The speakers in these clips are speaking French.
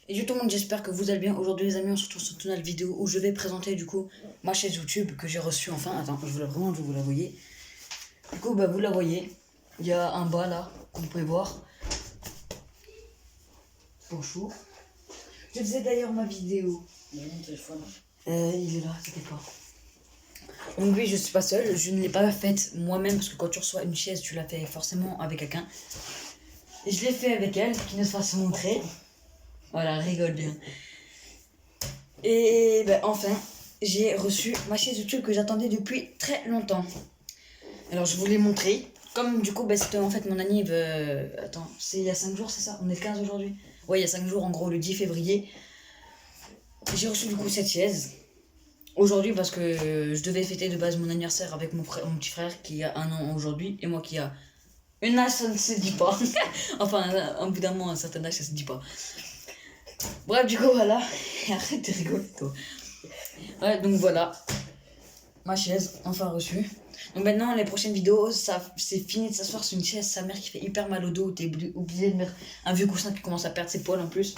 Et du tout le monde, j'espère que vous allez bien. Aujourd'hui les amis, on se retrouve sur une nouvelle vidéo où je vais présenter du coup ma chaîne YouTube que j'ai reçue enfin. Attends, je vous la voyez. Du coup, bah vous la voyez. Il y a un bas là, comme vous pouvez voir. Bonjour. Je faisais d'ailleurs ma vidéo. Il y a mon téléphone. Il est là, t'inquiète pas. Donc oui, je suis pas seule, je ne l'ai pas faite moi-même parce que quand tu reçois une chaise, tu la fais forcément avec quelqu'un. Et je l'ai fait avec elle, qui ne se fasse montrer. Voilà, rigole bien. Et ben, enfin, j'ai reçu ma chaise YouTube que j'attendais depuis très longtemps. Alors je vous l'ai montré. Comme du coup, ben, c'était en fait mon anniv. Attends, c'est il y a 5 jours, c'est ça? On est le 15 aujourd'hui? Ouais, il y a 5 jours, en gros, le 10 février. J'ai reçu du coup cette chaise. Aujourd'hui, parce que je devais fêter de base mon anniversaire avec mon petit frère qui a 1 an aujourd'hui. Et moi qui a une âge, ça ne se dit pas. Enfin, au bout d'un moment, un certain âge, ça se dit pas. Bref, du coup, voilà. Arrête de rigoler, toi. Ouais, donc voilà. Ma chaise, enfin reçue. Donc maintenant, les prochaines vidéos, c'est fini de s'asseoir sur une chaise. Sa mère qui fait hyper mal au dos. T'es obligé de mettre un vieux coussin qui commence à perdre ses poils en plus.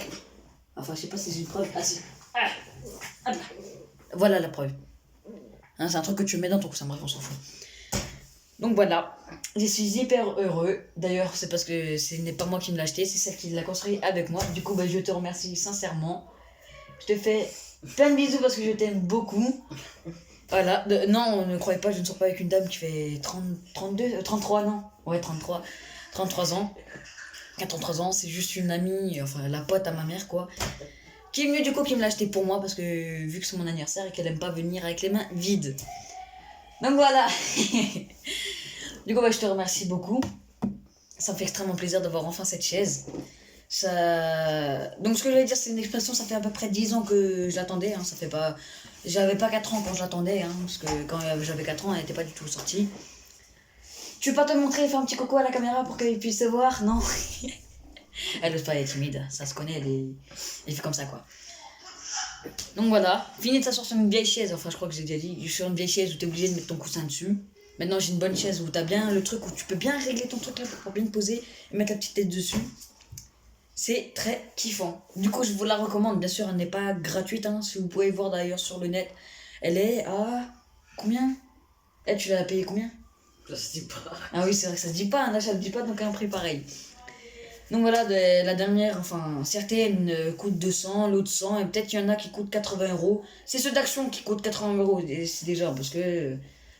Enfin, je sais pas si c'est une preuve. Ah, si. Ah, voilà la preuve. Hein, c'est un truc que tu mets dans ton coussin. Bref, on s'en fout. Donc voilà. Je suis hyper heureux. D'ailleurs, c'est parce que ce n'est pas moi qui me l'a acheté. C'est celle qui l'a construit avec moi. Du coup, bah, je te remercie sincèrement. Je te fais plein de bisous parce que je t'aime beaucoup. Voilà. Non, ne croyez pas, je ne sors pas avec une dame qui fait 33, non. Ouais, 33 ans. 43 ans, c'est juste une amie, enfin la pote à ma mère, quoi. Qui est venue du coup, qui me l'a acheté pour moi parce que vu que c'est mon anniversaire et qu'elle aime pas venir avec les mains vides. Donc voilà. Du coup, bah, je te remercie beaucoup. Ça me fait extrêmement plaisir d'avoir enfin cette chaise. Donc ce que je voulais dire, c'est une expression, ça fait à peu près 10 ans que je l'attendais. Hein, ça fait pas... J'avais pas 4 ans quand je l'attendais, hein, parce que quand j'avais 4 ans, elle était pas du tout sortie. Tu veux pas te montrer et faire un petit coco à la caméra pour qu'elle puisse te voir? Non. Elle ose pas, elle est timide, ça se connaît, elle fait comme ça, quoi. Donc voilà, fini de s'asseoir sur une vieille chaise, enfin je crois que j'ai déjà dit, sur une vieille chaise où t'es obligé de mettre ton coussin dessus. Maintenant j'ai une bonne chaise où t'as bien le truc où tu peux bien régler ton truc là pour bien te poser et mettre la petite tête dessus. C'est très kiffant. Du coup, je vous la recommande. Bien sûr, elle n'est pas gratuite. Hein, si vous pouvez voir d'ailleurs sur le net. Elle est à... Combien? Eh, tu l'as payé combien? Ça se dit pas. Ah oui, c'est vrai que ça se dit pas. Un achat ne se dit pas, donc un prix pareil. Donc voilà, la dernière, enfin, certaines coûtent 200, l'autre 100. Et peut-être qu'il y en a qui coûtent 80 euros. C'est ceux d'Action qui coûtent 80 euros. C'est déjà parce que...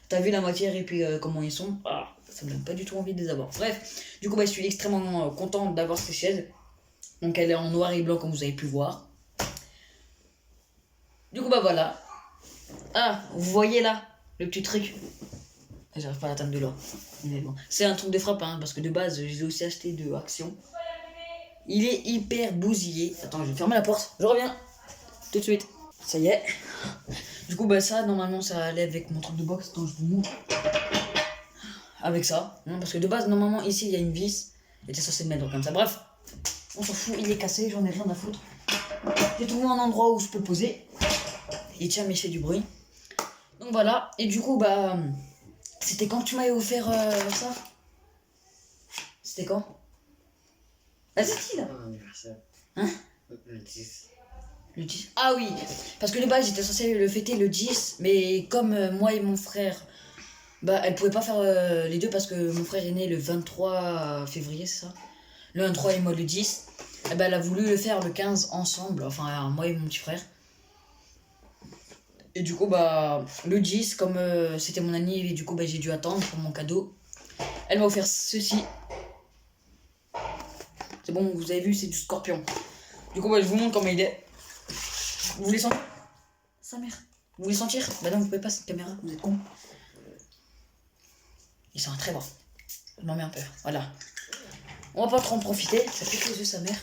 T'as vu la matière et puis comment ils sont. Ah, ça me donne pas du tout envie de les avoir. Bref, du coup, bah, je suis extrêmement contente d'avoir ces chaises. Donc elle est en noir et blanc comme vous avez pu voir. Du coup bah voilà. Ah, vous voyez là, le petit truc. J'arrive pas à l'atteindre de là. Bon. C'est un truc de frappe, hein, parce que de base, je l'ai aussi acheté de Action. Il est hyper bousillé. Attends, je vais fermer la porte. Je reviens. Tout de suite. Ça y est. Du coup bah ça, normalement, ça allait avec mon truc de boxe. Attends, je vous montre. Avec ça. Non, parce que de base, normalement, ici, il y a une vis. Et t'es censé le mettre comme ça. Bref. On s'en fout, il est cassé, j'en ai rien à foutre. J'ai trouvé un endroit où je peux poser. Il tient mais il fait du bruit. Donc voilà, et du coup bah... C'était quand que tu m'avais offert ça? C'était quand? La sortie là? Mon anniversaire. Hein? Le 10. Le 10? Ah oui, parce que de base j'étais censé le fêter le 10, mais comme moi et mon frère, bah elle pouvait pas faire les deux parce que mon frère est né le 23 février, c'est ça? Le 23 et moi le 10. Et ben elle a voulu le faire le 15 ensemble, enfin moi et mon petit frère. Et du coup bah le 10 comme c'était mon anniv et du coup bah j'ai dû attendre pour mon cadeau. Elle m'a offert ceci. C'est bon, vous avez vu, c'est du scorpion. Du coup bah je vous montre comment il est. Vous voulez sentir? Sa mère. Vous voulez sentir? Bah non, vous pouvez pas cette caméra, vous êtes con. Il sent très bon. Je m'en mets un peu, voilà. On va pas trop en profiter, ça pique les yeux sa mère.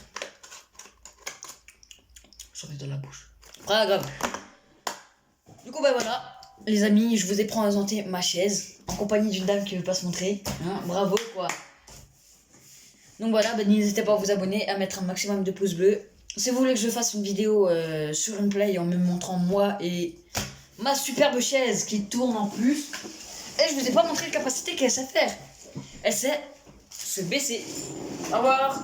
J'en mets dans la bouche. Pas grave. Du coup bah voilà, les amis, je vous ai présenté ma chaise en compagnie d'une dame qui veut pas se montrer. Hein, bravo quoi. Donc voilà, bah, n'hésitez pas à vous abonner, à mettre un maximum de pouces bleus. Si vous voulez que je fasse une vidéo sur une play en me montrant moi et ma superbe chaise qui tourne en plus. Et je vous ai pas montré la capacité qu'elle sait faire. Elle sait se baisser. Au revoir.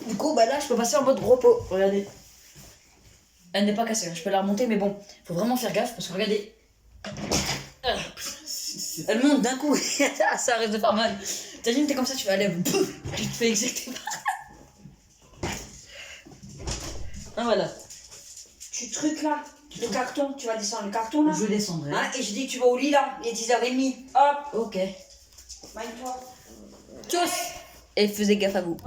Du coup, bah là, je peux passer en mode repos. Regardez. Elle n'est pas cassée, hein. Je peux la remonter, mais bon, faut vraiment faire gaffe parce que regardez. Ah, elle monte d'un coup. Ça arrive de faire mal. T'imagines, t'es comme ça, tu vas aller. Tu te fais exacter par. Ah, voilà. Tu trucs là, le carton, tu vas descendre le carton là. Je descendrai. Hein, et je dis que tu vas au lit là, il est 10h30. Hop, Ok. maille-toi. Tchuss. Et faisez gaffe à vous.